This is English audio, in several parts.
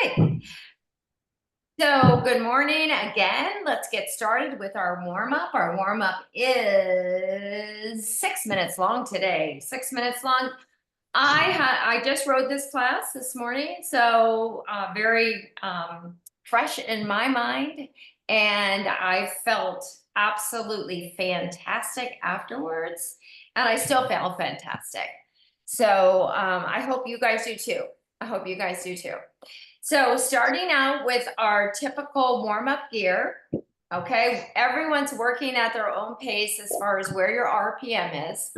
Okay. So good morning again. Let's get started with our warm-up. Our warm-up is 6 minutes long today. 6 minutes long. I just wrote this class this morning, so very fresh in my mind, and I felt absolutely fantastic afterwards, and I still feel fantastic. So I hope you guys do too. I hope you guys do too. So starting out with our typical warm-up gear, okay, everyone's working at their own pace as far as where your RPM is.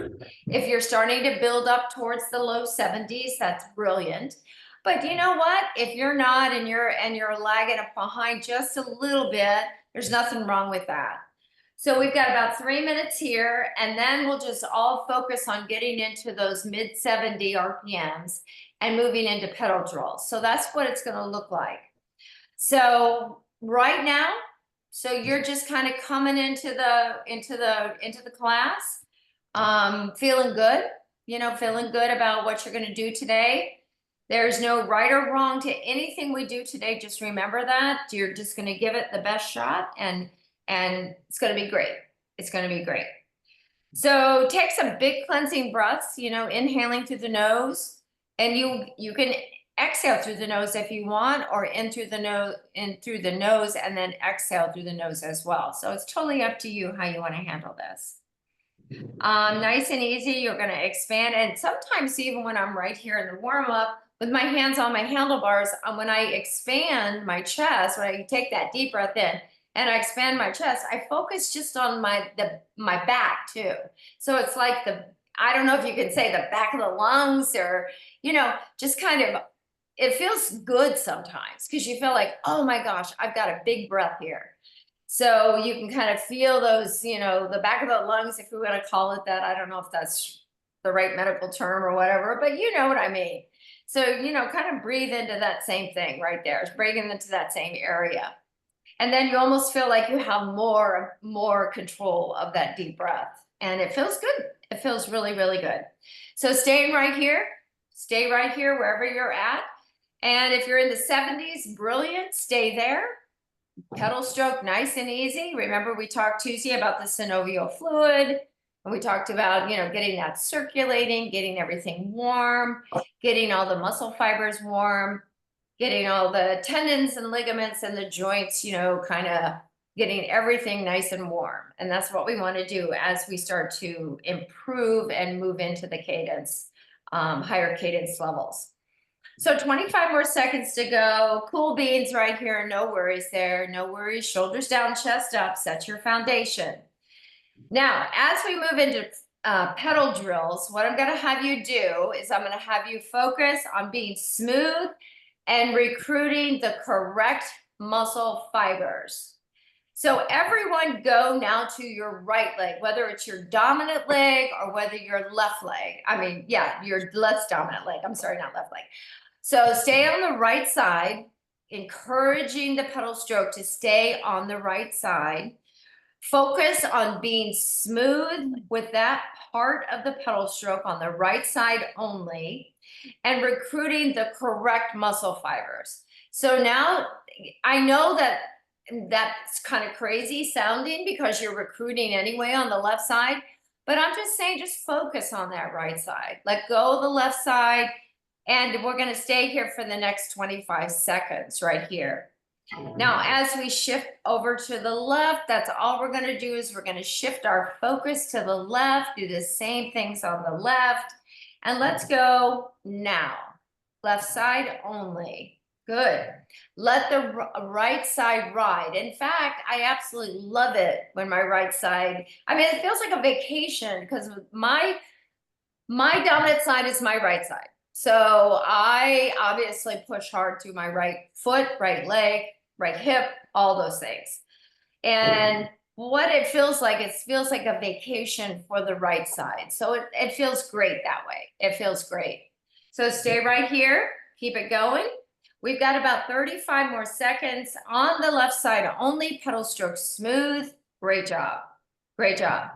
If you're starting to build up towards the low 70s, that's brilliant. But you know what? If you're not and you're lagging behind just a little bit, there's nothing wrong with that. So we've got about 3 minutes here, and then we'll just all focus on getting into those mid 70 RPMs and moving into pedal drills. So that's what it's going to look like. So right now, so you're just kind of coming into the class, feeling good, feeling good about what you're going to do today. There's no right or wrong to anything we do today. Just remember that you're just going to give it the best shot, and it's going to be great. It's going to be great. So take some big cleansing breaths, inhaling through the nose, and you can exhale through the nose if you want, or in through the nose and then exhale through the nose as well. So it's totally up to you how you want to handle this. Nice and easy. You're going to expand, and sometimes even when I'm right here in the warm-up with my hands on my handlebars, when I expand my chest, when I take that deep breath in and I expand my chest, I focus just on my back too. So it's like I don't know if you could say the back of the lungs, or just kind of, it feels good sometimes because you feel like, oh my gosh, I've got a big breath here. So you can kind of feel those, the back of the lungs, if we want to call it that. I don't know if that's the right medical term or whatever, but you know what I mean. So, kind of breathe into that same thing right there. Breathe into that same area. And then you almost feel like you have more control of that deep breath. And it feels good. It feels really, really good. So stay right here wherever you're at. And if you're in the 70s, brilliant, stay there. Pedal stroke, nice and easy. Remember, we talked Tuesday about the synovial fluid, and we talked about, getting that circulating, getting everything warm, getting all the muscle fibers warm, getting all the tendons and ligaments and the joints, kind of getting everything nice and warm. And that's what we want to do as we start to improve and move into the cadence, higher cadence levels. So 25 more seconds to go. Cool beans right here. No worries there. No worries. Shoulders down, chest up. Set your foundation. Now, as we move into pedal drills, what I'm going to have you do is I'm going to have you focus on being smooth and recruiting the correct muscle fibers. So everyone go now to your right leg, whether it's your dominant leg or whether your left leg. Your less dominant leg. I'm sorry, not left leg. So stay on the right side, encouraging the pedal stroke to stay on the right side. Focus on being smooth with that part of the pedal stroke on the right side only, and recruiting the correct muscle fibers. So now I know that that's kind of crazy sounding because you're recruiting anyway on the left side, but I'm just saying, just focus on that right side. Let go of the left side. And we're going to stay here for the next 25 seconds right here. Now, as we shift over to the left, that's all we're going to do is we're going to shift our focus to the left, do the same things on the left. And let's go now. Left side only. Good. Let the right side ride. In fact, I absolutely love it when my right side, it feels like a vacation because my dominant side is my right side. So I obviously push hard through my right foot, right leg, right hip, all those things. And what it feels like a vacation for the right side. So it feels great that way. It feels great. So stay right here. Keep it going. We've got about 35 more seconds on the left side only. Pedal stroke smooth. Great job. Great job.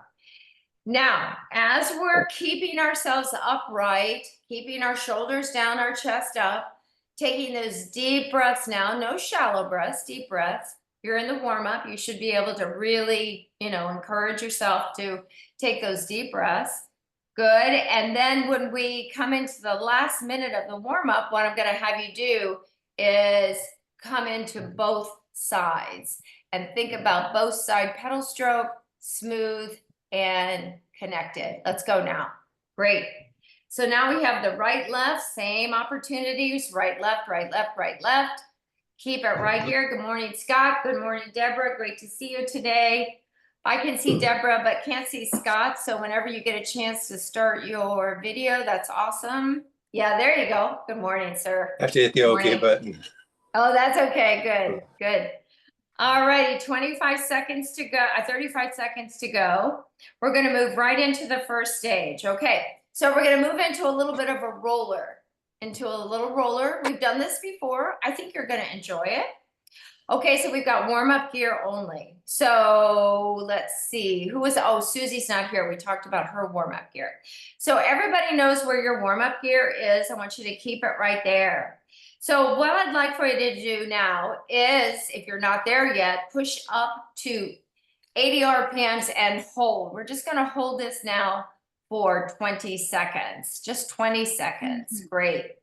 Now, as we're keeping ourselves upright, keeping our shoulders down, our chest up, taking those deep breaths now, no shallow breaths, deep breaths. You're in the warm up. You should be able to really, encourage yourself to take those deep breaths. Good. And then when we come into the last minute of the warm up, what I'm going to have you do is come into both sides and think about both side pedal stroke, smooth and connected. Let's go now. Great. So now we have the right, left, same opportunities, right, left, right, left, right, left. Keep it right here. Good morning, Scott. Good morning, Deborah. Great to see you today. I can see Deborah, but can't see Scott. So whenever you get a chance to start your video, that's awesome. Yeah, there you go. Good morning, sir. I have to hit the OK button. Oh, that's okay. Good, good. All righty, 25 seconds to go, 35 seconds to go. We're going to move right into the first stage. Okay, so we're going to move into a little bit of a roller, We've done this before. I think you're going to enjoy it. Okay, so we've got warm-up gear only. So let's see, Susie's not here. We talked about her warm-up gear. So everybody knows where your warm-up gear is. I want you to keep it right there. So what I'd like for you to do now is, if you're not there yet, push up to 80 RPMs and hold. We're just gonna hold this now for 20 seconds, just 20 seconds, great.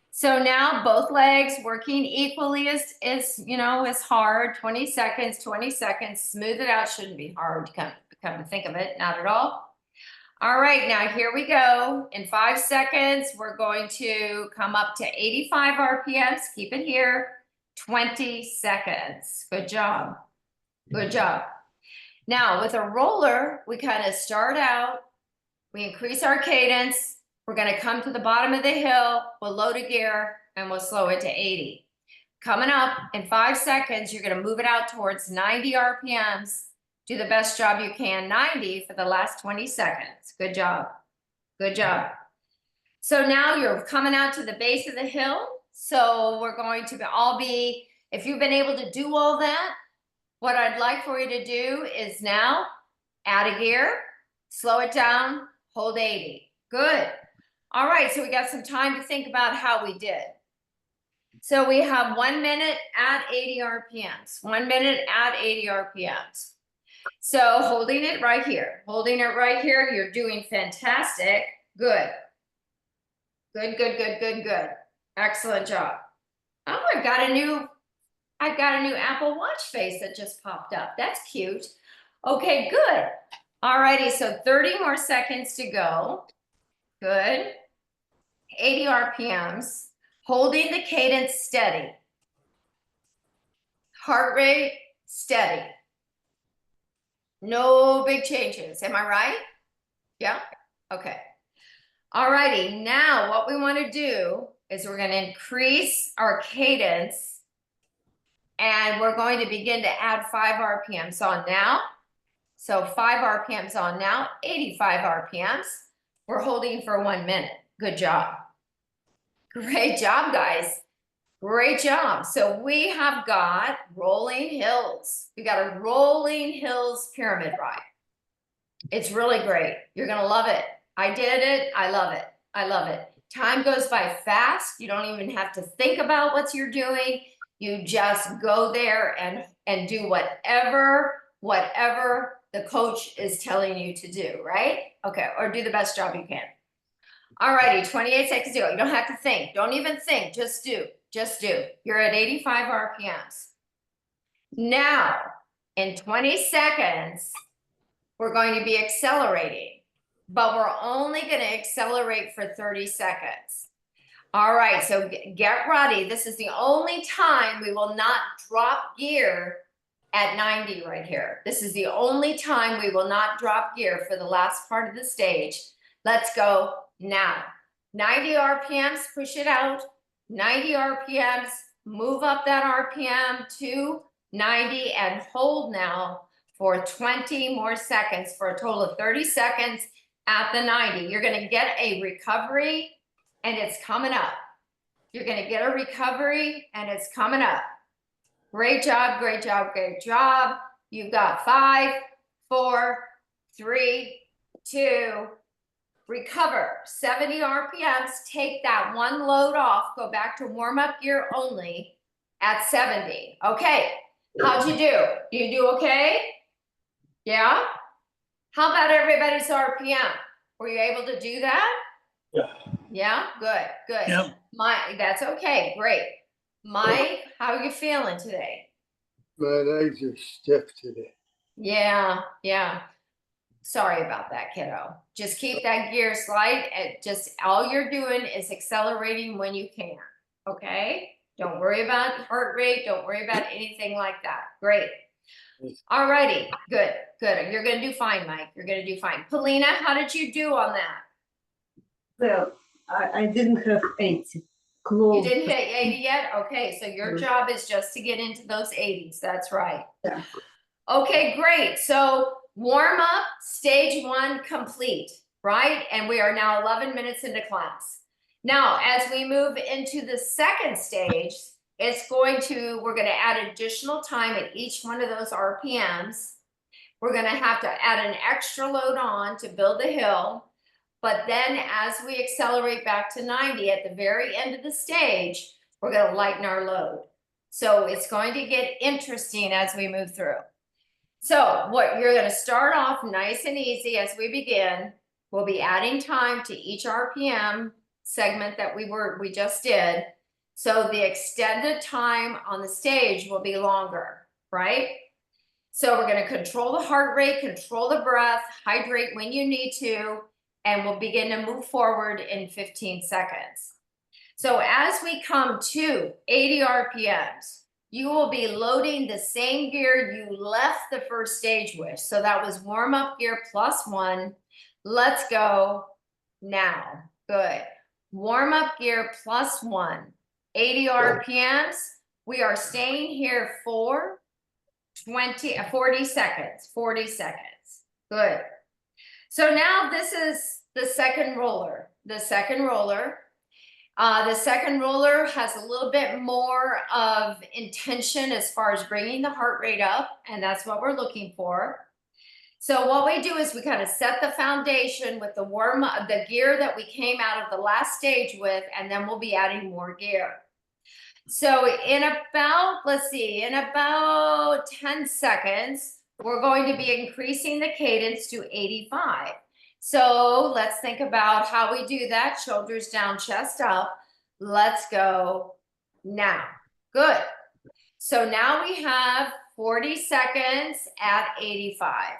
So now both legs working equally is hard, 20 seconds, smooth it out, shouldn't be hard, come to think of it, not at all. All right, now here we go. In 5 seconds, we're going to come up to 85 RPMs. Keep it here. 20 seconds. Good job. Good job. Now, with a roller, we kind of start out. We increase our cadence. We're going to come to the bottom of the hill. We'll load a gear, and we'll slow it to 80. Coming up in 5 seconds, you're going to move it out towards 90 RPMs. Do the best job you can, 90 for the last 20 seconds. Good job. Good job. So now you're coming out to the base of the hill. So we're going to all be, if you've been able to do all that, what I'd like for you to do is now add a gear, slow it down, hold 80. Good. All right, so we got some time to think about how we did. So we have 1 minute at 80 RPMs, 1 minute at 80 RPMs. So holding it right here, you're doing fantastic. Good. Good, good, good, good, good. Excellent job. Oh, I've got a new Apple Watch face that just popped up. That's cute. Okay, good. All righty, so 30 more seconds to go. Good. 80 RPMs. Holding the cadence steady. Heart rate steady. No big changes. Am I right? Yeah? Okay. All righty. Now what we want to do is we're going to increase our cadence and we're going to begin to add 5 RPMs on now. So 5 RPMs on now, 85 RPMs. We're holding for 1 minute. Good job. Great job, guys. Great job. So we have got rolling hills. We got a rolling hills pyramid ride. It's really great. You're going to love it. I did it. I love it. I love it. Time goes by fast. You don't even have to think about what you're doing. You just go there and do whatever the coach is telling you to do, right? Okay, or do the best job you can. All righty, 28 seconds to go. You don't have to think. Don't even think. Just do. Just do. You're at 85 RPMs. Now, in 20 seconds, we're going to be accelerating, but we're only going to accelerate for 30 seconds. All right, so get ready. This is the only time we will not drop gear at 90 right here. This is the only time we will not drop gear for the last part of the stage. Let's go now. 90 RPMs, push it out. 90 RPMs, move up that RPM to 90 and hold now for 20 more seconds for a total of 30 seconds at the 90. You're going to get a recovery and it's coming up. You're going to get a recovery and it's coming up. Great job, great job, great job. You've got 5, 4, 3, 2, recover 70 RPMs, take that one load off, go back to warm-up gear only at 70. Okay, how'd you do? You do okay? Yeah? How about everybody's RPM? Were you able to do that? Yeah. Yeah, good, good. Yep. That's okay, great. Mike, how are you feeling today? My legs are stiff today. Yeah, yeah. Sorry about that, kiddo. Just keep that gear slight and just all you're doing is accelerating when you can. Okay? Don't worry about heart rate. Don't worry about anything like that. Great. Alrighty, good, good. You're gonna do fine, Mike. You're gonna do fine. Polina, how did you do on that? Well, I didn't have 80. You Close. didn't hit 80 yet? Okay, so your job is just to get into those 80s. That's right. Yeah. Okay, great. So warm up, stage 1 complete, right? And we are now 11 minutes into class. Now, as we move into the second stage, we're going to add additional time at each one of those RPMs. We're going to have to add an extra load on to build the hill. But then as we accelerate back to 90 at the very end of the stage, we're going to lighten our load. So it's going to get interesting as we move through. So what you're going to start off nice and easy as we begin. We'll be adding time to each RPM segment that we just did. So the extended time on the stage will be longer, right? So we're going to control the heart rate, control the breath, hydrate when you need to, and we'll begin to move forward in 15 seconds. So as we come to 80 RPMs, you will be loading the same gear you left the first stage with. So that was warm-up gear +1. Let's go now. Good. Warm-up gear +1. 80 RPMs. We are staying here for 40 seconds. 40 seconds. Good. So now this is the second roller. The second roller has a little bit more of intention as far as bringing the heart rate up, and that's what we're looking for. So what we do is we kind of set the foundation with the gear that we came out of the last stage with, and then we'll be adding more gear. So in about 10 seconds, we're going to be increasing the cadence to 85. So let's think about how we do that. Shoulders down, chest up. Let's go now. Good. So now we have 40 seconds at 85.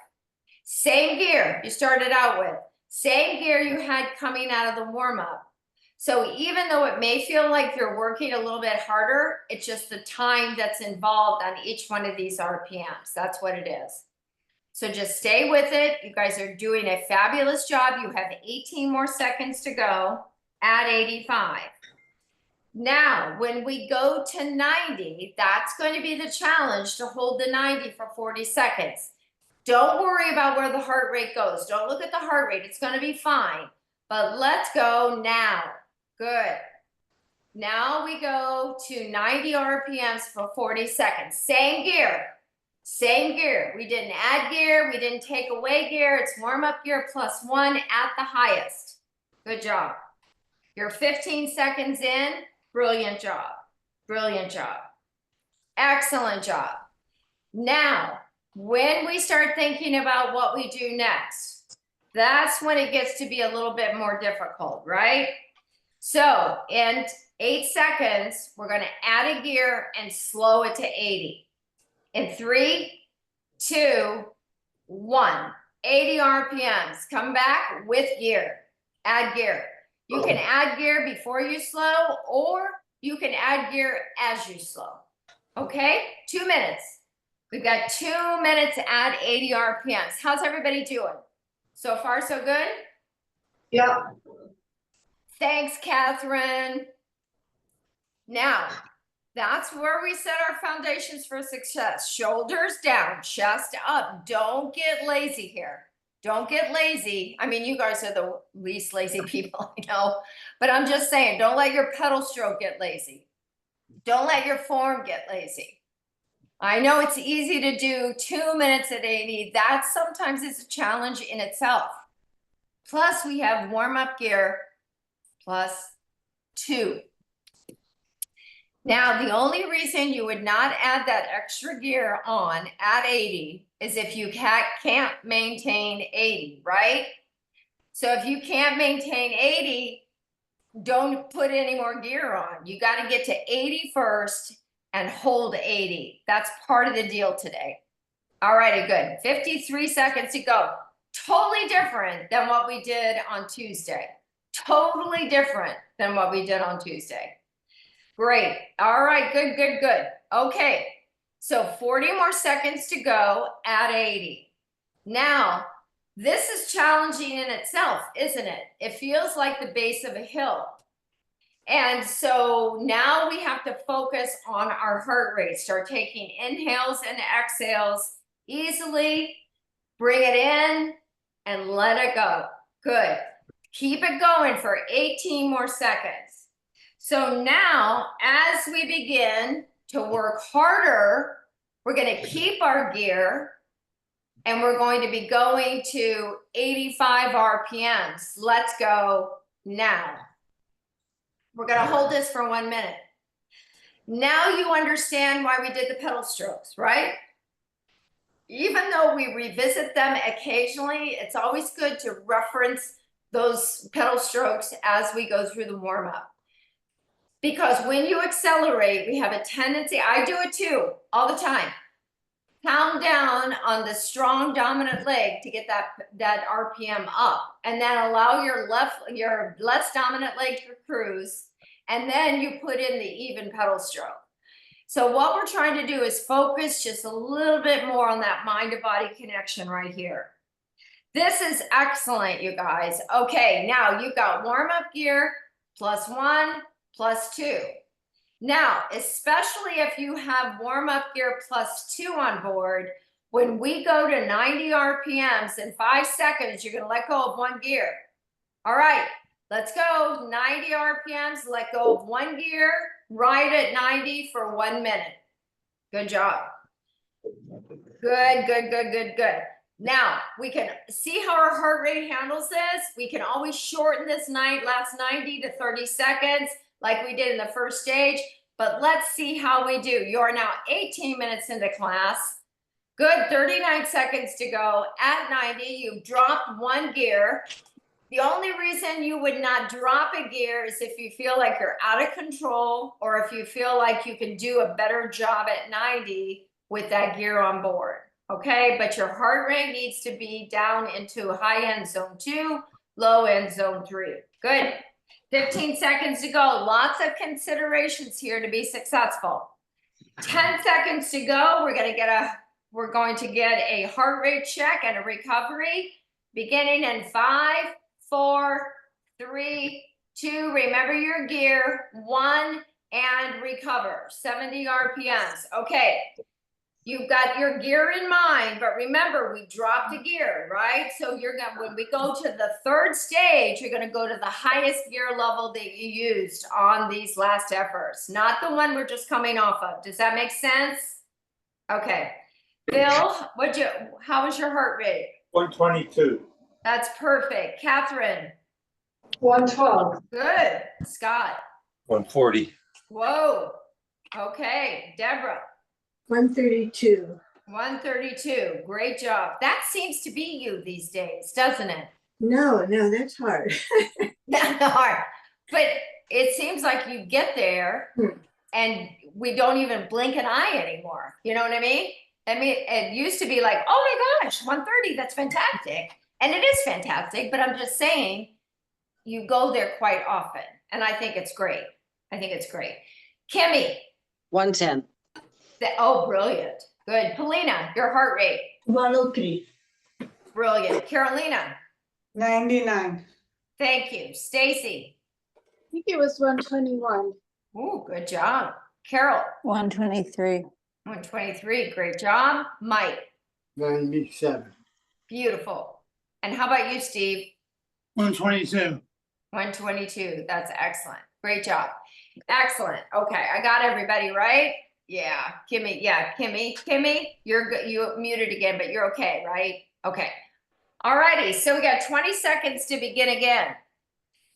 Same gear you started out with. Same gear you had coming out of the warm-up. So even though it may feel like you're working a little bit harder, it's just the time that's involved on each one of these RPMs. That's what it is. So just stay with it. You guys are doing a fabulous job. You have 18 more seconds to go at 85. Now, when we go to 90, that's going to be the challenge to hold the 90 for 40 seconds. Don't worry about where the heart rate goes. Don't look at the heart rate. It's going to be fine. But let's go now. Good. Now we go to 90 RPMs for 40 seconds. Same gear. Same gear. We didn't add gear. We didn't take away gear. It's warm-up gear +1 at the highest. Good job. You're 15 seconds in. Brilliant job. Brilliant job. Excellent job. Now, when we start thinking about what we do next, that's when it gets to be a little bit more difficult, right? So in 8 seconds, we're going to add a gear and slow it to 80. In 3, 2, 1. 80 RPMs. Come back with gear. Add gear. You can add gear before you slow, or you can add gear as you slow. Okay? 2 minutes. We've got 2 minutes at 80 RPMs. How's everybody doing? So far, so good? Yeah. Thanks, Catherine. Now, that's where we set our foundations for success. Shoulders down, chest up. Don't get lazy here. Don't get lazy. I mean, you guys are the least lazy people I know, but I'm just saying, don't let your pedal stroke get lazy. Don't let your form get lazy. I know it's easy to do 2 minutes at 80. That sometimes is a challenge in itself. Plus we have warm-up gear +2. Now, the only reason you would not add that extra gear on at 80 is if you can't maintain 80, right? So if you can't maintain 80, don't put any more gear on. You got to get to 80 first and hold 80. That's part of the deal today. All righty, good. 53 seconds to go. Totally different than what we did on Tuesday. Totally different than what we did on Tuesday. Great. All right, good, good, good. Okay, so 40 more seconds to go at 80. Now, this is challenging in itself, isn't it? It feels like the base of a hill. And so now we have to focus on our heart rate. Start taking inhales and exhales easily. Bring it in and let it go. Good. Keep it going for 18 more seconds. So now, as we begin to work harder, we're going to keep our gear and we're going to be going to 85 RPMs. Let's go now. We're going to hold this for 1 minute. Now you understand why we did the pedal strokes, right? Even though we revisit them occasionally, it's always good to reference those pedal strokes as we go through the warm-up. Because when you accelerate, we have a tendency, I do it too, all the time. Pound down on the strong dominant leg to get that RPM up, and then allow your less dominant leg to cruise, and then you put in the even pedal stroke. So what we're trying to do is focus just a little bit more on that mind to body connection right here. This is excellent, you guys. Okay, now you've got warm-up gear +1, +2. Now, especially if you have warm-up gear +2 on board, when we go to 90 RPMs in 5 seconds, you're gonna let go of one gear. All right, let's go. 90 RPMs, let go of one gear, ride at 90 for 1 minute. Good job. Good, good, good, good, good. Now, we can see how our heart rate handles this. We can always shorten this last 90 to 30 seconds like we did in the first stage, but let's see how we do. You're now 18 minutes into class. Good, 39 seconds to go. At 90, you've dropped one gear. The only reason you would not drop a gear is if you feel like you're out of control or if you feel like you can do a better job at 90 with that gear on board. Okay, but your heart rate needs to be down into high end zone 2, low end zone 3. Good. 15 seconds to go. Lots of considerations here to be successful. 10 seconds to go. We're going to get a heart rate check and a recovery beginning in 5, 4, 3, 2. Remember your gear. 1 and recover. 70 RPMs. Okay. You've got your gear in mind, but remember, we dropped a gear, right? So when we go to the third stage, you're gonna go to the highest gear level that you used on these last efforts, not the one we're just coming off of. Does that make sense? Okay. Bill, how was your heart rate? 122. That's perfect. Catherine? 112. Good. Scott? 140. Whoa. Okay. Deborah? 132. 132. Great job. That seems to be you these days, doesn't it? No, that's hard. Not hard. But it seems like you get there and we don't even blink an eye anymore. You know what I mean? I mean, it used to be like, oh my gosh, 130, that's fantastic. And it is fantastic, but I'm just saying you go there quite often. And I think it's great. I think it's great. Kimmy? 110. Oh, brilliant. Good. Polina, your heart rate? 103. Brilliant. Carolina? 99. Thank you. Stacy? I think it was 121. Ooh, good job. Carol? 123. 123. Great job. Mike? 97. Beautiful. And how about you, Steve? 122. 122. That's excellent. Great job. Excellent. Okay, I got everybody right. Yeah, Kimmy. Yeah, Kimmy. Kimmy, you're good. You muted again, but you're okay, right? Okay. Alrighty, so we got 20 seconds to begin again.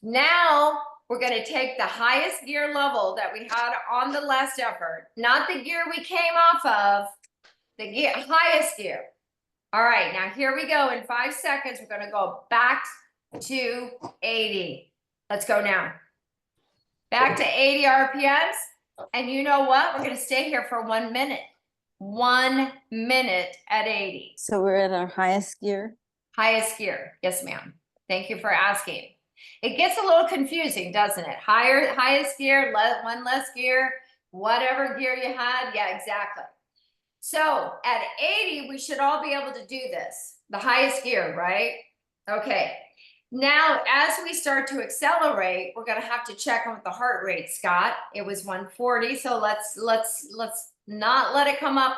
Now we're going to take the highest gear level that we had on the last effort, not the gear we came off of, the gear, highest gear. All right, now here we go. In 5 seconds, we're going to go back to 80. Let's go now. Back to 80 RPMs. And you know what? We're going to stay here for 1 minute. 1 minute at 80. So we're at our highest gear. Highest gear. Yes, ma'am. Thank you for asking. It gets a little confusing, doesn't it? Highest gear, one less gear, whatever gear you had. Yeah, exactly. So at 80, we should all be able to do this. The highest gear, right? Okay. Now, as we start to accelerate, we're going to have to check on the heart rate, Scott. It was 140. So let's not let it come up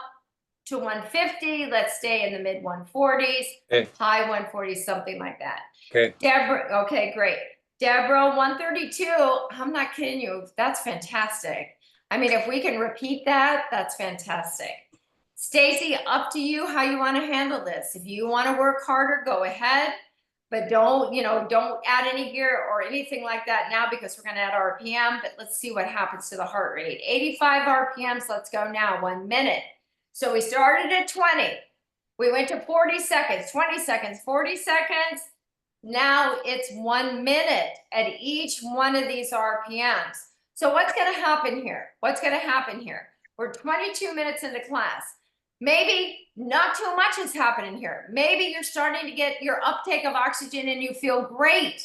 to 150. Let's stay in the mid 140s, Okay. high 140s, something like that. Okay. Deborah, okay, great. Deborah, 132. I'm not kidding you. That's fantastic. I mean, if we can repeat that, that's fantastic. Stacy, up to you how you want to handle this. If you want to work harder, go ahead. But don't add any gear or anything like that now because we're going to add RPM. But let's see what happens to the heart rate. 85 RPMs. Let's go now. 1 minute. So we started at 20. We went to 40 seconds, 20 seconds, 40 seconds. Now it's 1 minute at each one of these RPMs. So what's going to happen here? What's going to happen here? We're 22 minutes into class. Maybe not too much is happening here. Maybe you're starting to get your uptake of oxygen and you feel great.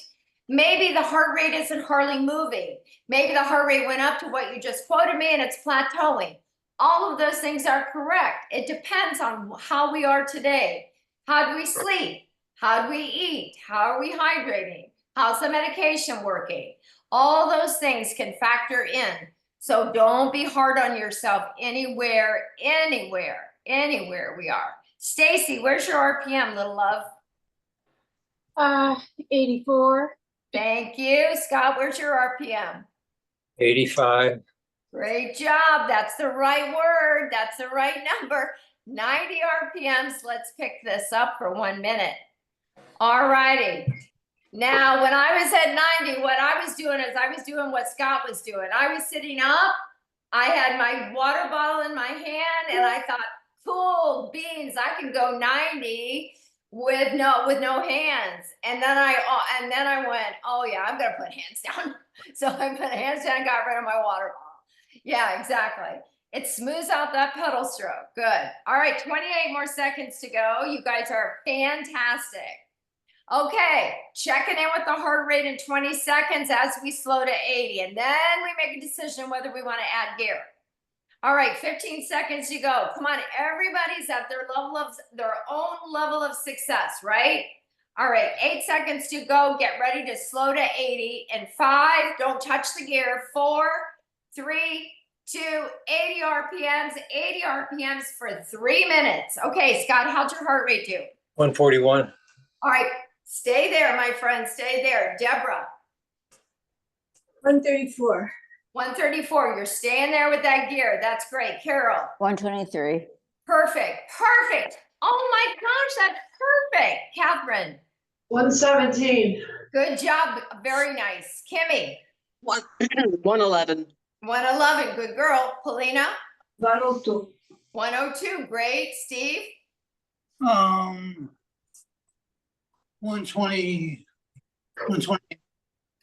Maybe the heart rate isn't hardly moving. Maybe the heart rate went up to what you just quoted me and it's plateauing. All of those things are correct. It depends on how we are today. How do we sleep? How do we eat? How are we hydrating? How's the medication working? All those things can factor in. So don't be hard on yourself anywhere we are. Stacy, where's your RPM, little love? 84. Thank you. Scott, where's your RPM? 85. Great job. That's the right word. That's the right number. 90 RPMs. Let's pick this up for 1 minute. All righty. Now, when I was at 90, what I was doing is I was doing what Scott was doing. I was sitting up. I had my water bottle in my hand and I thought, cool beans, I can go 90 with no hands. And then I went, oh yeah, I'm going to put hands down. So I put hands down and got rid of my water bottle. Yeah, exactly. It smooths out that pedal stroke. Good. All right, 28 more seconds to go. You guys are fantastic. Okay, checking in with the heart rate in 20 seconds as we slow to 80. And then we make a decision whether we want to add gear. All right, 15 seconds to go. Come on, everybody's at their own level of success, right? All right, 8 seconds to go. Get ready to slow to 80. And 5, don't touch the gear. 4, 3, 2, 80 RPMs, 80 RPMs for 3 minutes. Okay, Scott, how'd your heart rate do? 141. All right, stay there, my friend, stay there. Deborah. 134. 134, you're staying there with that gear. That's great. Carol. 123. Perfect. Oh my gosh, that's perfect. Catherine. 117. Good job. Very nice. Kimmy. 111. 111. Good girl. Paulina. 102. 102. Great. Steve. 120. 120.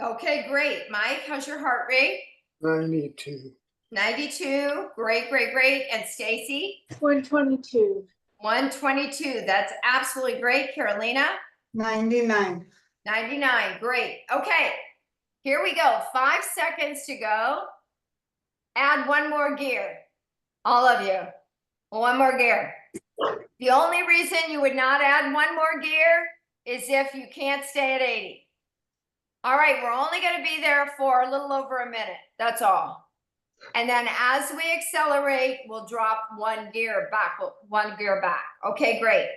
Okay, great. Mike, how's your heart rate? 92. 92. Great. And Stacy? 122. 122. That's absolutely great. Carolina? 99. 99. Great. Okay. Here we go. 5 seconds to go. Add one more gear. All of you. One more gear. The only reason you would not add one more gear is if you can't stay at 80. All right, we're only going to be there for a little over a minute. That's all. And then as we accelerate, we'll drop one gear back. Okay, great.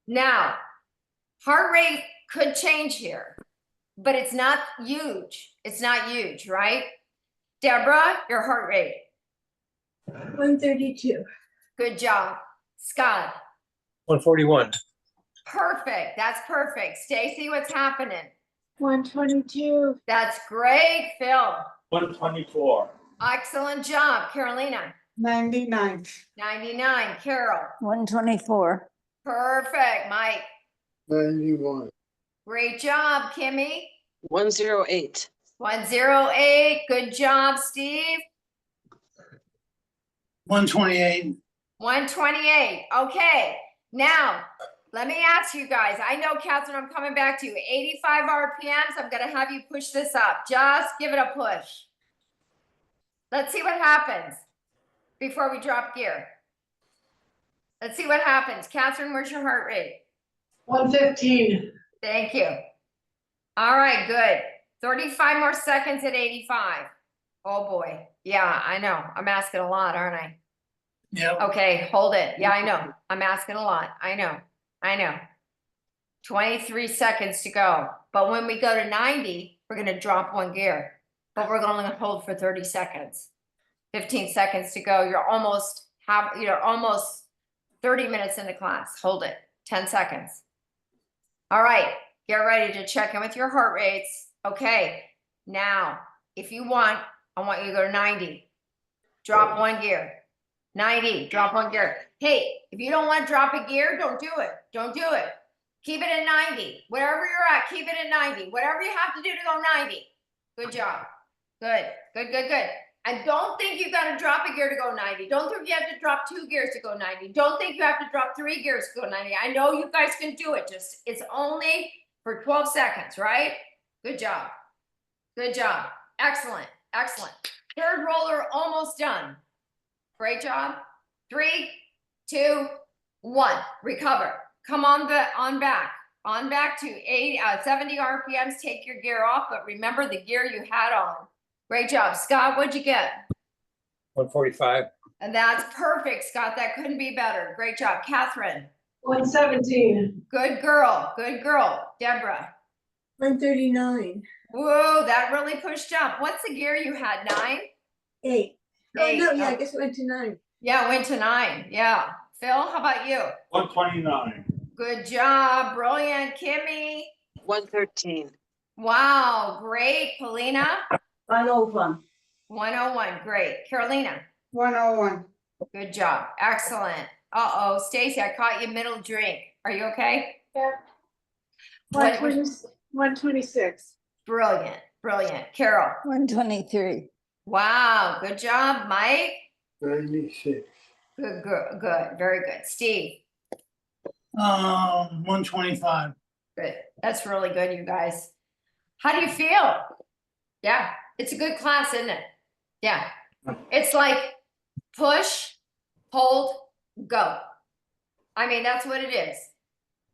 Now, heart rate could change here, but it's not huge. It's not huge, right? Deborah, your heart rate. 132. Good job. Scott. 141. Perfect. That's perfect. Stacy, what's happening? 122. That's great, Phil. 124. Excellent job, Carolina. 99. 99, Carol. 124. Perfect, Mike. 91. Great job, Kimmy. 108. 108. Good job, Steve. 128. 128. Okay. Now, let me ask you guys. I know, Catherine, I'm coming back to you. 85 RPMs. I'm going to have you push this up. Just give it a push. Let's see what happens before we drop gear. Let's see what happens. Catherine, where's your heart rate? 115. Thank you. All right, good. 35 more seconds at 85. Oh boy. Yeah, I know. I'm asking a lot, aren't I? Yep. Okay, hold it. Yeah, I know. I'm asking a lot. I know. 23 seconds to go. But when we go to 90, we're going to drop one gear. But we're going to hold for 30 seconds. 15 seconds to go. You're almost 30 minutes into class. Hold it. 10 seconds. All right. Get ready to check in with your heart rates. Okay. Now, if you want, I want you to go to 90. Drop one gear. 90, drop one gear. Hey, if you don't want to drop a gear, don't do it. Don't do it. Keep it at 90. Wherever you're at, keep it at 90. Whatever you have to do to go 90. Good job. Good. And don't think you got to drop a gear to go 90. Don't think you have to drop 2 gears to go 90. Don't think you have to drop 3 gears to go 90. I know you guys can do it. Just, it's only for 12 seconds, right? Good job. Good job. Excellent. Third roller almost done. Great job. 3, 2, 1. Recover. Come on back. On back to 70 RPMs. Take your gear off, but remember the gear you had on. Great job. Scott, what'd you get? 145. And that's perfect, Scott. That couldn't be better. Great job. Catherine. 117. Good girl. Deborah. 139. Whoa, that really pushed up. What's the gear you had? 9? 8. Oh, Eight. no, yeah, I guess it went to 9. Yeah, it went to 9. Yeah. Phil, how about you? 129. Good job. Brilliant. Kimmy. 113. Wow. Great. Paulina. 101. 101. Great. Carolina. 101. Good job. Excellent. Uh-oh. Stacy, I caught you middle drink. Are you okay? Yeah. What- 126. Brilliant. Carol. 123. Wow. Good job. Mike. 96. Good. Very good. Steve. 125. Good. That's really good, you guys. How do you feel? Yeah. It's a good class, isn't it? Yeah. It's like push, hold, go. I mean, that's what it is.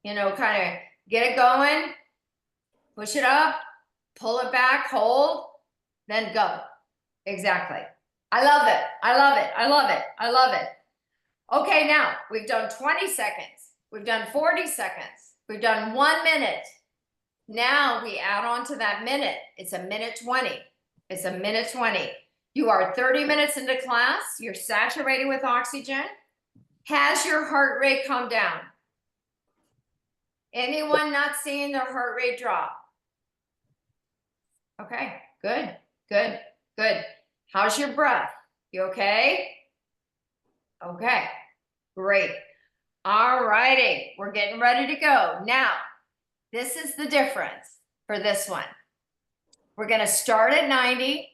You know, kind of get it going, push it up, pull it back, hold, then go. Exactly. I love it. Okay, now we've done 20 seconds. We've done 40 seconds. We've done 1 minute. Now we add on to that minute. It's a minute 20. You are 30 minutes into class. You're saturated with oxygen. Has your heart rate come down? Anyone not seeing their heart rate drop? Okay, good. How's your breath? You okay? Okay, great. All righty, we're getting ready to go. Now, this is the difference for this one. We're gonna start at 90,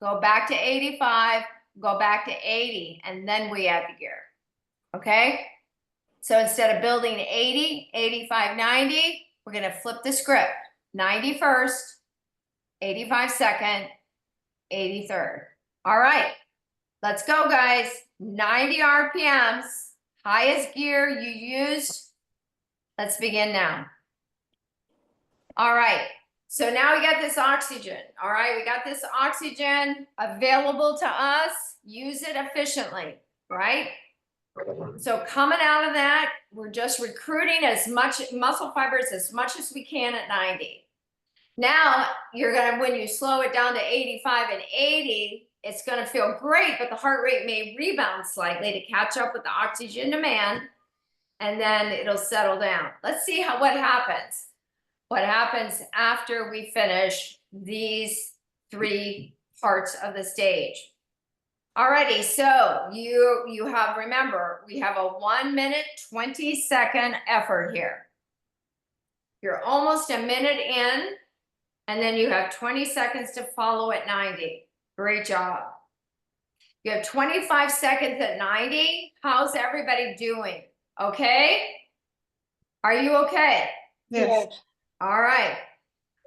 go back to 85, go back to 80, and then we add the gear, okay? So instead of building 80, 85, 90, we're gonna flip the script. 90 first, 85 second, 80 third. All right, let's go, guys. 90 RPMs, highest gear you used. Let's begin now. All right, so now we got this oxygen. All right, we got this oxygen available to us. Use it efficiently, right? So coming out of that, we're just recruiting as much muscle fibers as much as we can at 90. Now you're gonna, when you slow it down to 85 and 80, it's gonna feel great, but the heart rate may rebound slightly to catch up with the oxygen demand. and then it'll settle down. Let's see what happens. What happens after we finish these 3 parts of the stage. Alrighty, so you have, remember, we have a 1 minute, 20-second effort here. You're almost a minute in, and then you have 20 seconds to follow at 90. Great job. You have 25 seconds at 90. How's everybody doing? Okay? Are you okay? Yes. All right.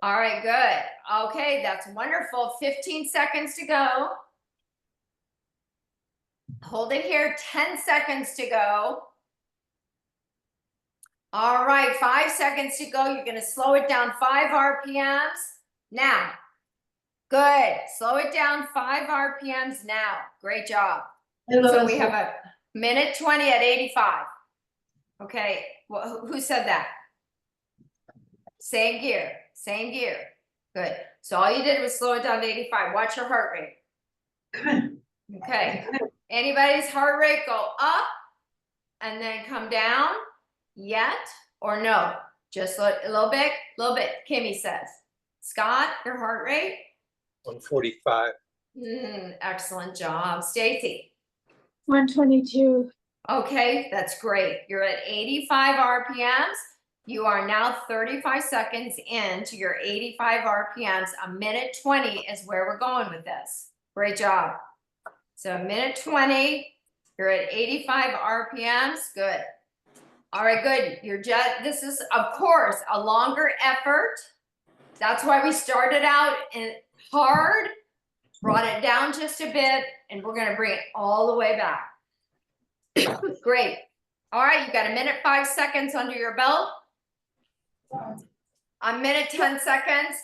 All right, good. Okay, that's wonderful. 15 seconds to go. Hold it here, 10 seconds to go. All right, 5 seconds to go. You're gonna slow it down 5 RPMs. Now, good. Slow it down 5 RPMs now. Great job. So we have a minute 20 at 85. Okay, well, who said that? Same gear, same gear. Good. So all you did was slow it down to 85. Watch your heart rate. Okay. Anybody's heart rate go up and then come down yet or no? Just a little bit, Kimmy says. Scott, your heart rate? 145. Excellent job. Stacy. 122. Okay, that's great. You're at 85 RPMs. You are now 35 seconds into your 85 RPMs. A minute 20 is where we're going with this. Great job. So a minute 20, you're at 85 RPMs. Good. All right, good. This is, of course, a longer effort. That's why we started out hard, brought it down just a bit, and we're going to bring it all the way back. Great. All right, you got a minute 5 seconds under your belt. A minute 10 seconds.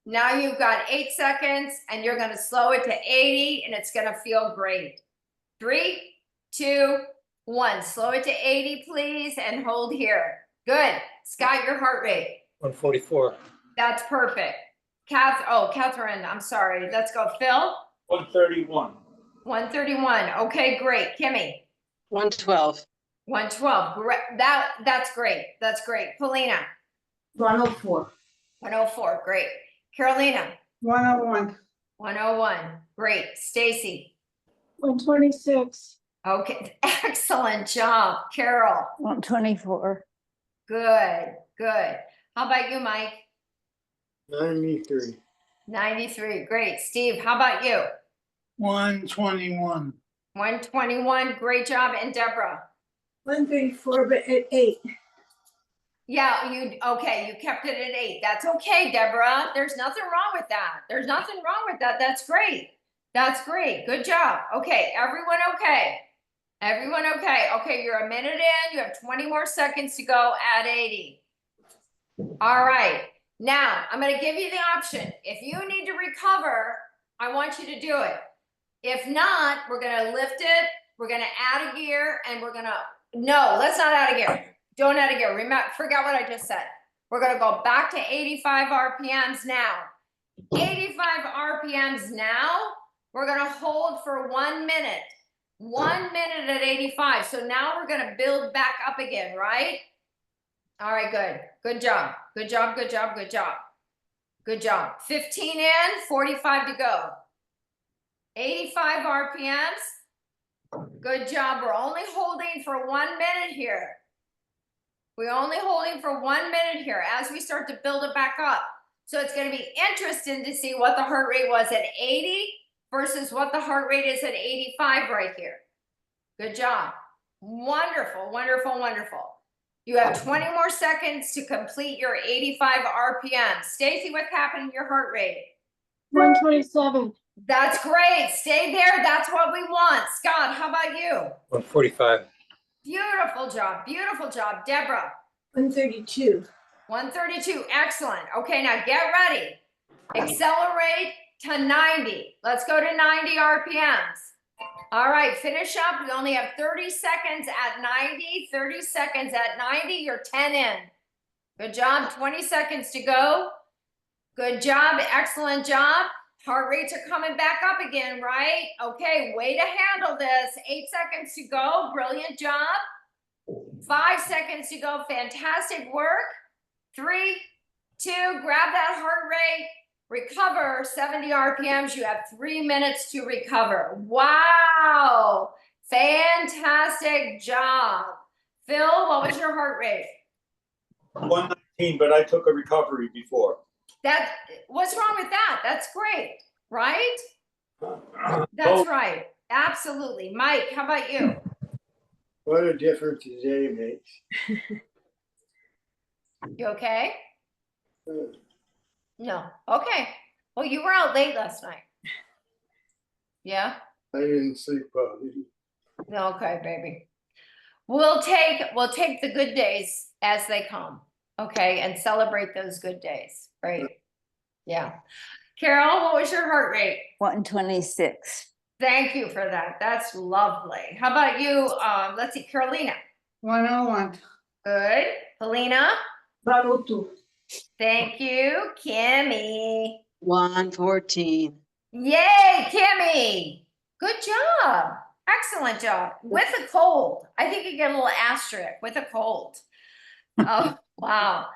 Now you've got 8 seconds, and you're going to slow it to 80, and it's going to feel great. 3, 2, 1. Slow it to 80, please, and hold here. Good. Scott, your heart rate. 144. That's perfect. Catherine, I'm sorry. Let's go. Phil? 131. 131. Okay, great. Kimmy? 112. 112. That's great. That's great. Paulina? 104. 104. Great. Carolina? 101. 101. Great. Stacy? 126. Okay. Excellent job. Carol? 124. Good. Good. How about you, Mike? 93. 93. Great. Steve, how about you? 121. 121. Great job. And Deborah? 134, but at 8. Yeah, you kept it at 8. That's okay, Deborah. There's nothing wrong with that. There's nothing wrong with that. That's great. That's great. Good job. Okay, everyone okay? Everyone okay? Okay, you're a minute in. You have 20 more seconds to go at 80. All right. Now, I'm going to give you the option. If you need to recover, I want you to do it. If not, we're going to lift it. We're going to add a gear, and we're going to... No, let's not add a gear. Don't add a gear. Remember, forget what I just said. We're going to go back to 85 RPMs now. 85 RPMs now. We're going to hold for 1 minute. 1 minute at 85. So now we're going to build back up again, right? All right, good. Good job. Good job, good job, good job. Good job. 15 in, 45 to go. 85 RPMs. Good job. We're only holding for 1 minute here. We're only holding for 1 minute here as we start to build it back up. So it's going to be interesting to see what the heart rate was at 80 versus what the heart rate is at 85 right here. Good job. Wonderful, wonderful, wonderful. You have 20 more seconds to complete your 85 RPM. Stacy, what's happening to your heart rate? 127. That's great. Stay there. That's what we want. Scott, how about you? 145. Beautiful job. Beautiful job. Deborah? 132. 132. Excellent. Okay, now get ready. Accelerate to 90. Let's go to 90 RPMs. All right, finish up. We only have 30 seconds at 90. 30 seconds at 90. You're 10 in. Good job. 20 seconds to go. Good job. Excellent job. Heart rates are coming back up again, right? Okay, way to handle this. 8 seconds to go. Brilliant job. 5 seconds to go. Fantastic work. 3, 2, grab that heart rate. Recover 70 RPMs. You have 3 minutes to recover. Wow. Fantastic job. Phil, what was your heart rate? 119, but I took a recovery before. What's wrong with that? That's great, right? Oh, That's right. Absolutely. Mike, how about you? What a difference a day makes. You okay? Uh, No. Okay. Well, you were out late last night. Yeah? I didn't sleep well. Okay, baby. We'll take the good days as they come, okay, and celebrate those good days. Right? Yeah. Carol, what was your heart rate? 126. Thank you for that. That's lovely. How about you? Let's see, Carolina. 101. Good. Helena. 102. Thank you. Kimmy. 114. Yay, Kimmy. Good job. Excellent job. With a cold. I think you get a little asterisk with a cold. Oh, wow.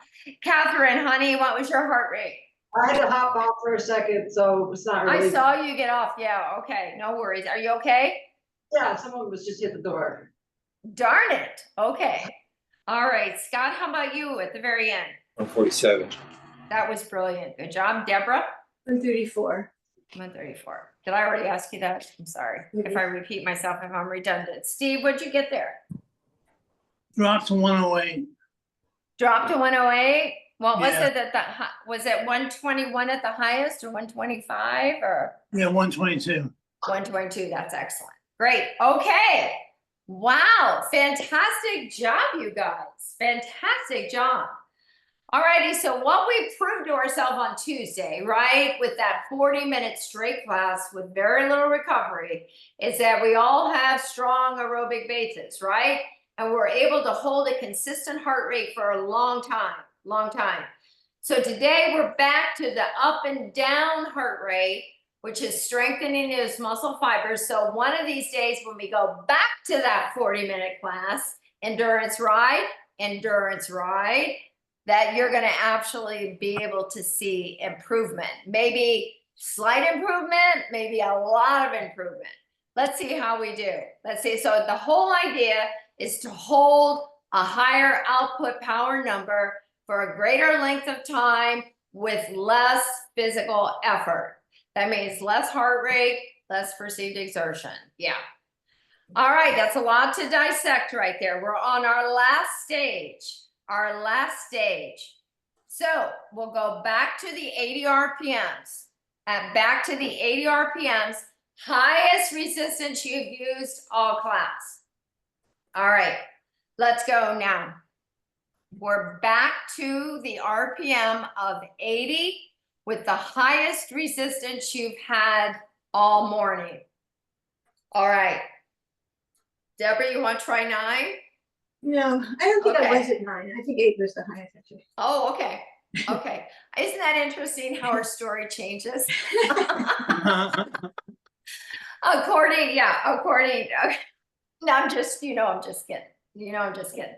Catherine, honey, what was your heart rate? I had to hop off for a second, so it's not I really. saw you get off. Yeah, okay. No worries. Are you okay? Yeah, someone was just hit the door. Darn it. Okay. All right. Scott, how about you at the very end? 147. That was brilliant. Good job. Deborah? 134. 134. Did I already ask you that? I'm sorry if I repeat myself, if I'm redundant. Steve, what'd you get there? Dropped to 108. Dropped to 108? What was Yeah. it at the, was it 121 at the highest or 125 or? Yeah, 122. 122, that's excellent. Great, okay. Wow, fantastic job, you guys. Fantastic job. Alrighty, so what we proved to ourselves on Tuesday, right, with that 40-minute straight class with very little recovery, is that we all have strong aerobic bases, right? And we're able to hold a consistent heart rate for a long time. So today we're back to the up and down heart rate, which is strengthening those muscle fibers. So one of these days when we go back to that 40-minute class, endurance ride, that you're going to actually be able to see improvement. Maybe slight improvement, maybe a lot of improvement. Let's see how we do. Let's see. So the whole idea is to hold a higher output power number for a greater length of time with less physical effort. That means less heart rate, less perceived exertion. Yeah. All right, that's a lot to dissect right there. We're on our last stage. So we'll go back to the 80 RPMs. Back to the 80 RPMs, highest resistance you've used all class. All right, let's go now. We're back to the RPM of 80 with the highest resistance you've had all morning. All right. Deborah, you want to try 9? No, I don't think I Okay. was at 9. I think 8 was the highest actually. Oh, okay. Okay. Isn't that interesting how our story changes? according, no, I'm just kidding. I'm just kidding.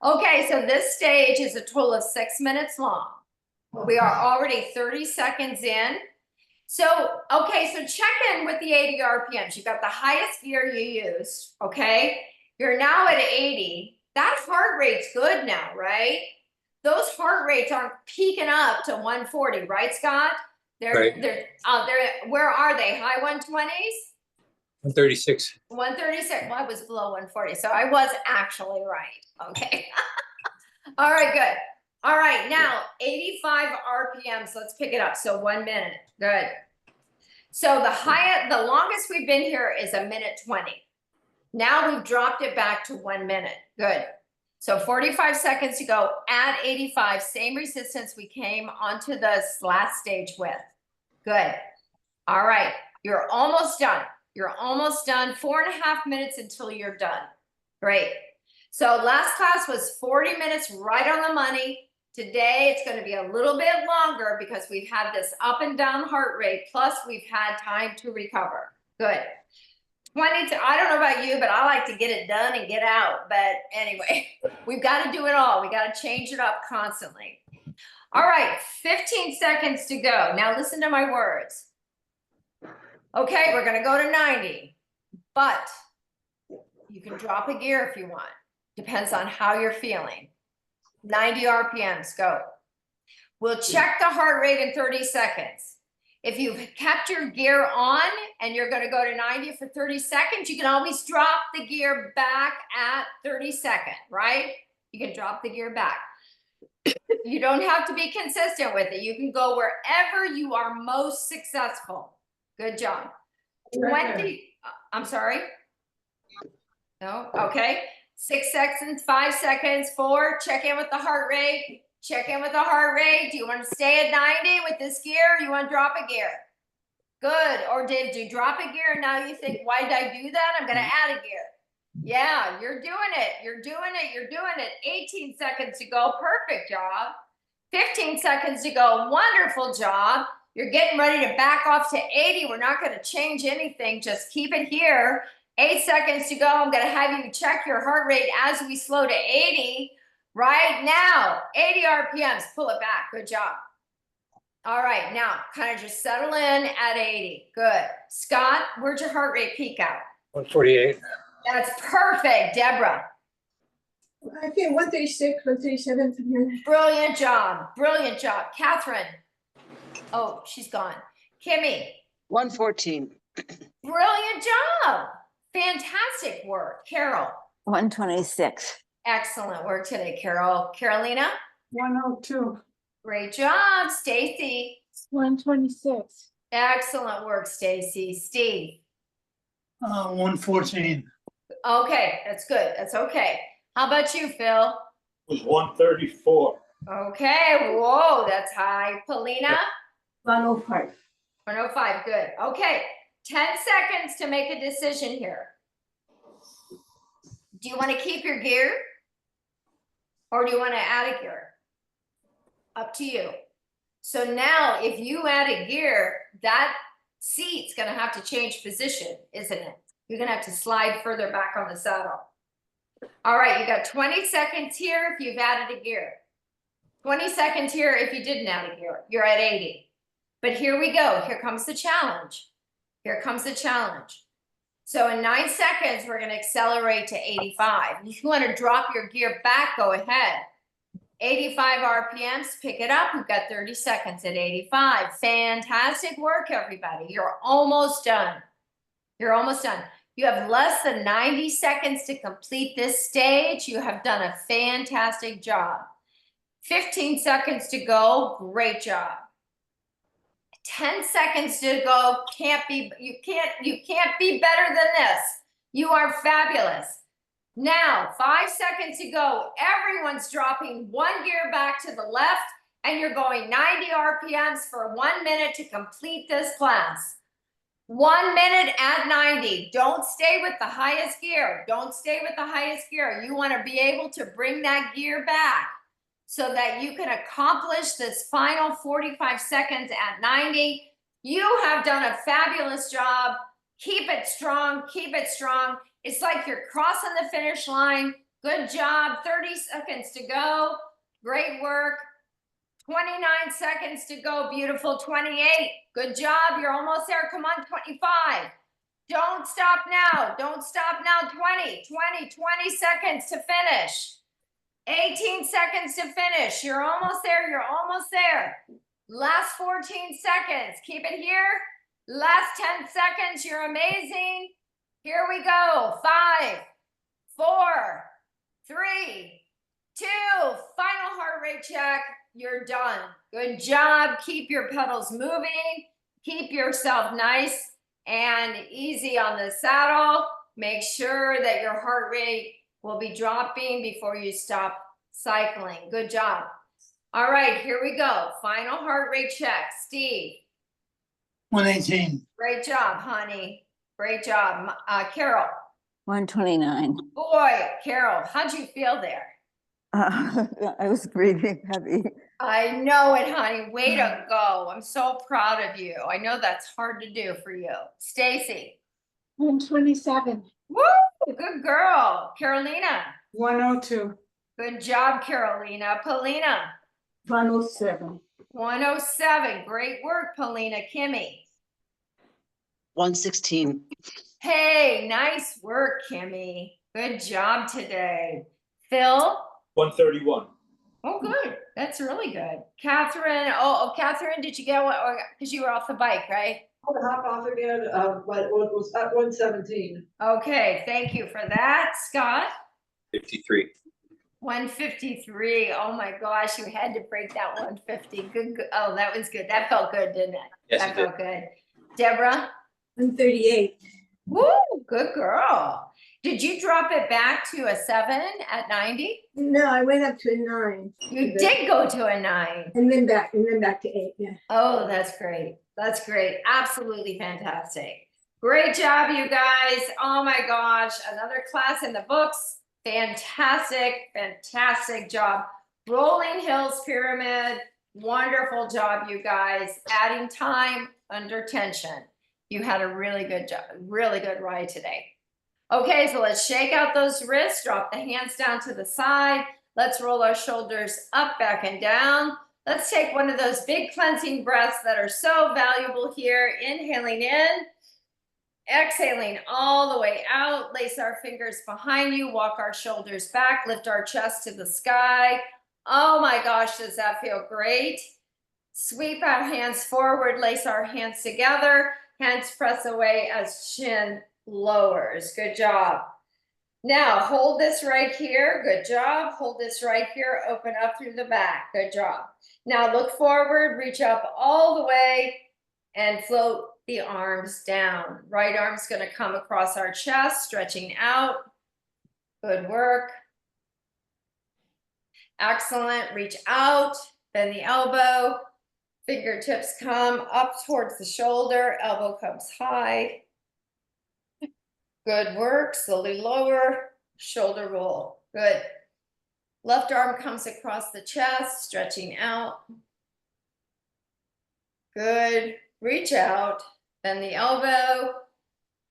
Okay, so this stage is a total of 6 minutes long. We are already 30 seconds in. So, okay, so check in with the 80 RPMs. You've got the highest gear you used, okay? You're now at 80. That heart rate's good now, right? Those heart rates aren't peaking up to 140, right, Scott? Right. Where are they? High 120s? 136. 136. Well, I was below 140, so I was actually right. Okay. All right, good. All right, now 85 RPMs. Let's pick it up. So 1 minute. Good. So the longest we've been here is 1:20. Now we've dropped it back to 1 minute. Good. So 45 seconds to go at 85, same resistance we came onto this last stage with. Good. All right, you're almost done. 4.5 minutes until you're done. Great. So last class was 40 minutes, right on the money. Today, it's going to be a little bit longer because we've had this up and down heart rate, plus we've had time to recover. Good. I don't know about you, but I like to get it done and get out. But anyway, we've got to do it all. We got to change it up constantly. All right, 15 seconds to go. Now listen to my words. Okay, we're gonna go to 90, but you can drop a gear if you want. Depends on how you're feeling. 90 RPMs, go. We'll check the heart rate in 30 seconds. If you've kept your gear on and you're gonna go to 90 for 30 seconds, you can always drop the gear back at 30 seconds, right? You can drop the gear back. You don't have to be consistent with it. You can go wherever you are most successful. Good job. 20, I'm sorry. No, okay. 6 seconds, 5 seconds, 4, check in with the heart rate. Check in with the heart rate. Do you want to stay at 90 with this gear? Or you want to drop a gear? Good. Or did you drop a gear and now you think, why did I do that? I'm going to add a gear. Yeah, you're doing it. You're doing it. You're doing it. 18 seconds to go. Perfect job. 15 seconds to go. Wonderful job. You're getting ready to back off to 80. We're not going to change anything. Just keep it here. 8 seconds to go. I'm going to have you check your heart rate as we slow to 80. Right now, 80 RPMs. Pull it back. Good job. All right, now kind of just settle in at 80. Good. Scott, where'd your heart rate peak out? 148. That's perfect, Deborah. I think 136, 137, something like that. Brilliant job. Brilliant job. Catherine. Oh, she's gone. Kimmy. 114. Brilliant job. Fantastic work. Carol. 126. Excellent work today, Carol. Carolina. 102. Great job. Stacy. 126. Excellent work, Stacy. Steve. 114. Okay, that's good. That's okay. How about you, Phil? Was 134. Okay, whoa, that's high. Paulina? 105. 105, good. Okay, 10 seconds to make a decision here. Do you want to keep your gear? Or do you want to add a gear? Up to you. So now, if you add a gear, that seat's going to have to change position, isn't it? You're going to have to slide further back on the saddle. All right, you got 20 seconds here if you've added a gear. 20 seconds here if you didn't add a gear. You're at 80. But here we go. Here comes the challenge. Here comes the challenge. So in 9 seconds, we're going to accelerate to 85. If you want to drop your gear back, go ahead. 85 RPMs, pick it up. We've got 30 seconds at 85. Fantastic work, everybody. You're almost done. You're almost done. You have less than 90 seconds to complete this stage. You have done a fantastic job. 15 seconds to go. Great job. 10 seconds to go. You can't be better than this. You are fabulous. Now, 5 seconds to go. Everyone's dropping one gear back to the left, and you're going 90 RPMs for 1 minute to complete this class. 1 minute at 90. Don't stay with the highest gear. Don't stay with the highest gear. You want to be able to bring that gear back so that you can accomplish this final 45 seconds at 90. You have done a fabulous job. Keep it strong. Keep it strong. It's like you're crossing the finish line. Good job. 30 seconds to go. Great work. 29 seconds to go. Beautiful. 28. Good job. You're almost there. Come on. 25. Don't stop now. Don't stop now. 20 seconds to finish. 18 seconds to finish. You're almost there. You're almost there. Last 14 seconds. Keep it here. Last 10 seconds. You're amazing. Here we go. 5, 4, 3, 2. Final heart rate check. You're done. Good job. Keep your pedals moving. Keep yourself nice and easy on the saddle. Make sure that your heart rate will be dropping before you stop cycling. Good job. All right, here we go. Final heart rate check. Steve. 118. Great job, honey. Great job. Carol. 129. Boy, Carol, how'd you feel there? I was breathing heavy. I know it, honey. Way to go. I'm so proud of you. I know that's hard to do for you. Stacy. 127. Woo, good girl. Carolina, 102. good job, Carolina. Paulina, 107. 107. Great work, Paulina. Kimmy. 116. Hey, nice work, Kimmy. Good job today. Phil? 131. Oh, good. That's really good. Catherine, oh, Catherine, did you get what, because you were off the bike, right? I'm gonna hop off again, but it was at 117. Okay, thank you for that. Scott? 53. 153. Oh my gosh, you had to break that 150. Oh, that was good. That felt good, didn't it? Yes, That it did. felt good. Deborah? 138. Woo, good girl. Did you drop it back to a 7 at 90? No, I went up to a 9. You did go to a 9. And then back to 8, yeah. Oh, that's great. That's great. Absolutely fantastic. Great job, you guys. Oh my gosh. Another class in the books. Fantastic, fantastic job. Rolling Hills Pyramid. Wonderful job, you guys. Adding time under tension. You had a really good job, really good ride today. Okay, so let's shake out those wrists, drop the hands down to the side. Let's roll our shoulders up, back, and down. Let's take one of those big cleansing breaths that are so valuable here. Inhaling in, exhaling all the way out. Lace our fingers behind you, walk our shoulders back, lift our chest to the sky. Oh my gosh, does that feel great? Sweep our hands forward, lace our hands together. Hands press away as chin lowers. Good job. Now hold this right here. Good job. Hold this right here. Open up through the back. Good job. Now look forward, reach up all the way and float the arms down. Right arm's going to come across our chest, stretching out. Good work. Excellent. Reach out, bend the elbow. Fingertips come up towards the shoulder, elbow comes high. Good work, slowly lower, shoulder roll, good. Left arm comes across the chest, stretching out. Good, reach out, bend the elbow,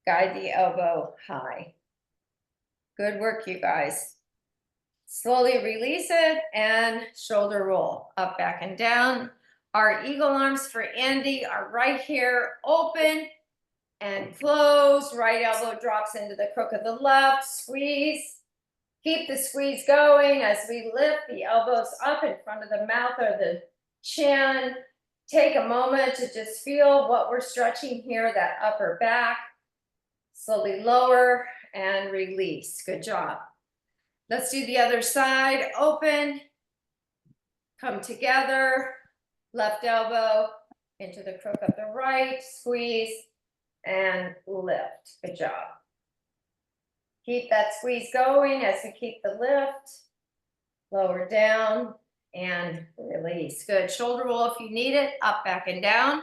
guide the elbow high. Good work, you guys. Slowly release it and shoulder roll, up, back, and down. Our eagle arms for Andy are right here, open and close. Right elbow drops into the crook of the left, squeeze. Keep the squeeze going as we lift the elbows up in front of the mouth or the chin. Take a moment to just feel what we're stretching here, that upper back. Slowly lower and release. Good job. Let's do the other side. Open, come together. Left elbow into the crook of the right, squeeze and lift. Good job. Keep that squeeze going as we keep the lift. Lower down and release. Good. Shoulder roll if you need it. Up, back, and down.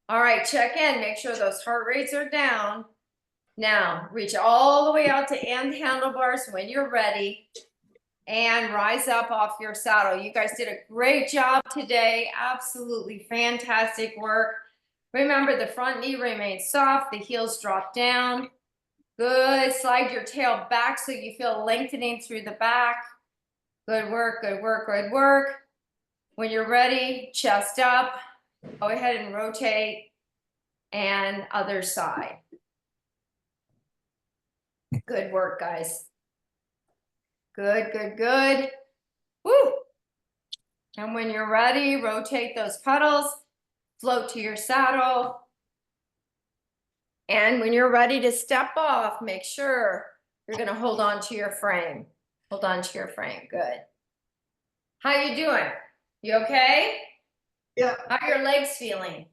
All right, check in. Make sure those heart rates are down. Now, reach all the way out to end handlebars when you're ready. And rise up off your saddle. You guys did a great job today. Absolutely fantastic work. Remember, the front knee remains soft. The heels drop down. Good. Slide your tail back so you feel lengthening through the back. Good work, good work, good work. When you're ready, chest up. Go ahead and rotate. And other side. Good work, guys. Good, good, good. Woo! And when you're ready, rotate those pedals, float to your saddle. And when you're ready to step off, make sure you're gonna hold on to your frame. Hold on to your frame, good. How you doing? You okay? Yeah. How are your legs feeling?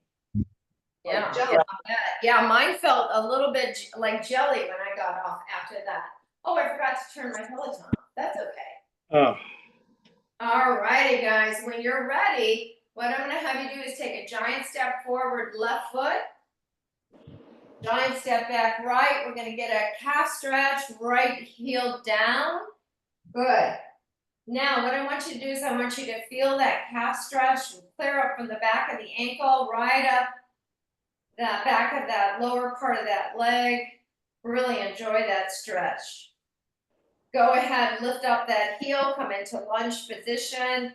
Yeah, jelly. not bad. Yeah, mine felt a little bit like jelly when I got off after that. Oh, I forgot to turn my Peloton off. That's okay. Oh, All righty, guys. When you're ready, what I'm going to have you do is take a giant step forward, left foot. Giant step back right. We're going to get a calf stretch, right heel down. Good. Now, what I want you to do is I want you to feel that calf stretch clear up from the back of the ankle, right up that back of that lower part of that leg. Really enjoy that stretch. Go ahead, lift up that heel, come into lunge position,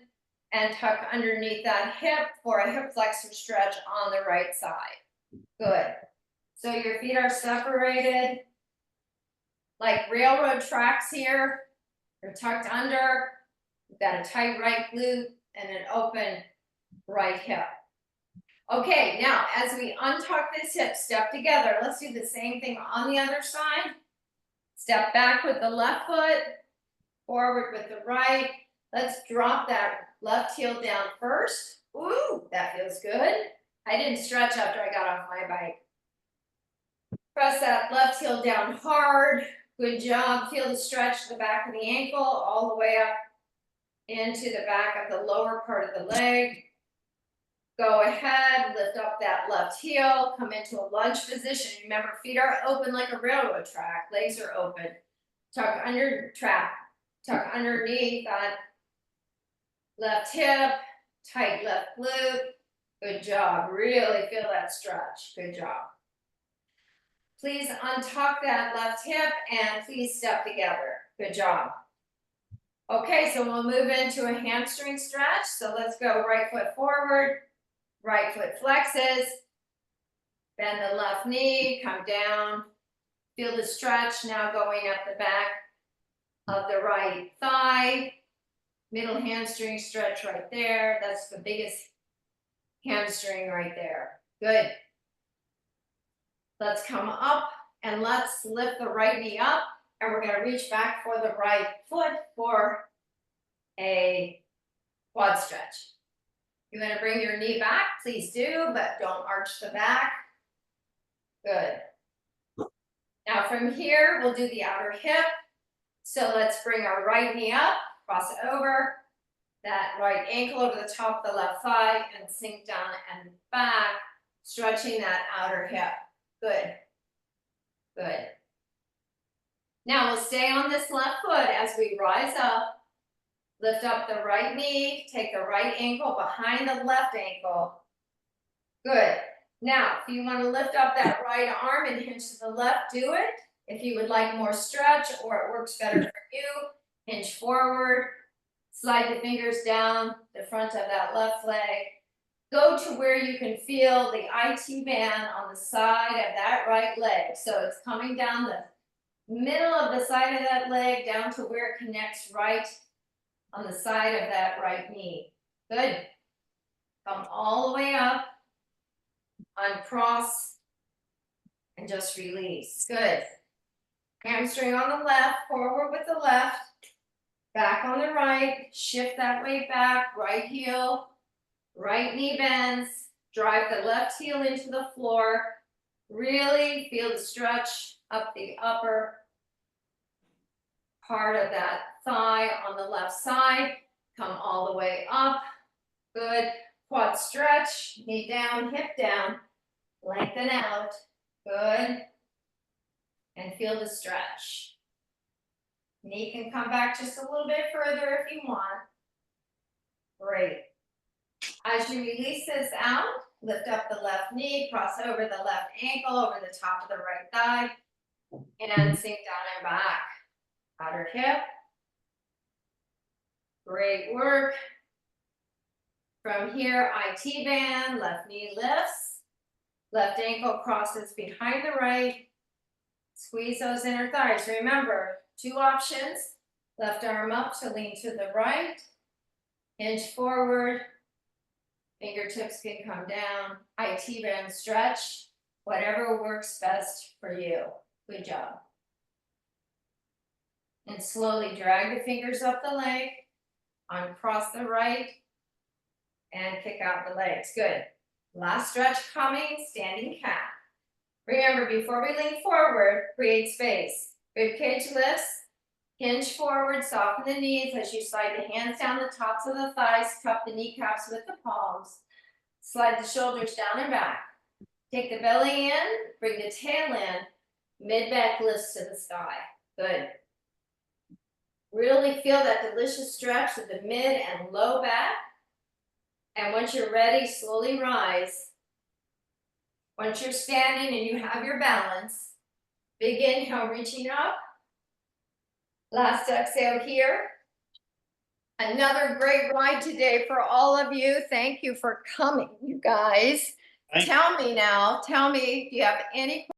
and tuck underneath that hip for a hip flexor stretch on the right side. Good. So your feet are separated like railroad tracks here. They're tucked under. You've got a tight right glute and an open right hip. Okay, now as we untuck this hip, step together. Let's do the same thing on the other side. Step back with the left foot, forward with the right. Let's drop that left heel down first. Ooh, that feels good. I didn't stretch after I got off my bike. Press that left heel down hard. Good job. Feel the stretch to the back of the ankle all the way up into the back of the lower part of the leg. Go ahead, lift up that left heel, come into a lunge position. Remember, feet are open like a railroad track, legs are open. Tuck under trap, tuck underneath that left hip, tight left glute. Good job. Really feel that stretch. Good job. Please untuck that left hip and please step together. Good job. Okay, so we'll move into a hamstring stretch. So let's go right foot forward, right foot flexes, bend the left knee, come down. Feel the stretch now going up the back of the right thigh. Middle hamstring stretch right there. That's the biggest hamstring right there. Good. Let's come up and let's lift the right knee up, and we're going to reach back for the right foot for a quad stretch. You want to bring your knee back, please do, but don't arch the back. Good. Now from here, we'll do the outer hip. So let's bring our right knee up, cross it over, that right ankle over the top of the left thigh, and sink down and back, stretching that outer hip. Good. Good. Now we'll stay on this left foot as we rise up. Lift up the right knee, take the right ankle behind the left ankle. Good. Now, if you want to lift up that right arm and hinge to the left, do it. If you would like more stretch or it works better for you, hinge forward, slide the fingers down the front of that left leg. Go to where you can feel the IT band on the side of that right leg. So it's coming down the middle of the side of that leg down to where it connects right on the side of that right knee. Good. Come all the way up, uncross, and just release. Good. Hamstring on the left, forward with the left, back on the right, shift that weight back, right heel, right knee bends, drive the left heel into the floor, really feel the stretch up the upper part of that thigh on the left side, come all the way up, good, quad stretch, knee down, hip down, lengthen out, good, and feel the stretch. Knee can come back just a little bit further if you want. Great. As you release this out, lift up the left knee, cross over the left ankle, over the top of the right thigh, and sink down and back. Outer hip. Great work. From here, IT band, left knee lifts, left ankle crosses behind the right. Squeeze those inner thighs. Remember, two options. Left arm up to lean to the right. Hinge forward. Fingertips can come down. IT band stretch. Whatever works best for you. Good job. And slowly drag the fingers up the leg. Uncross the right. And kick out the legs. Good. Last stretch coming. Standing cat. Remember, before we lean forward, create space. Rib cage lifts, hinge forward, soften the knees as you slide the hands down the tops of the thighs, cup the kneecaps with the palms. Slide the shoulders down and back. Take the belly in, bring the tail in, mid-back lifts to the sky. Good. Really feel that delicious stretch of the mid and low back. And once you're ready, slowly rise. Once you're standing and you have your balance, Big inhale, reaching up. Last exhale here. Another great ride today for all of you. Thank you for coming, you guys. Thank- Tell me now, do you have any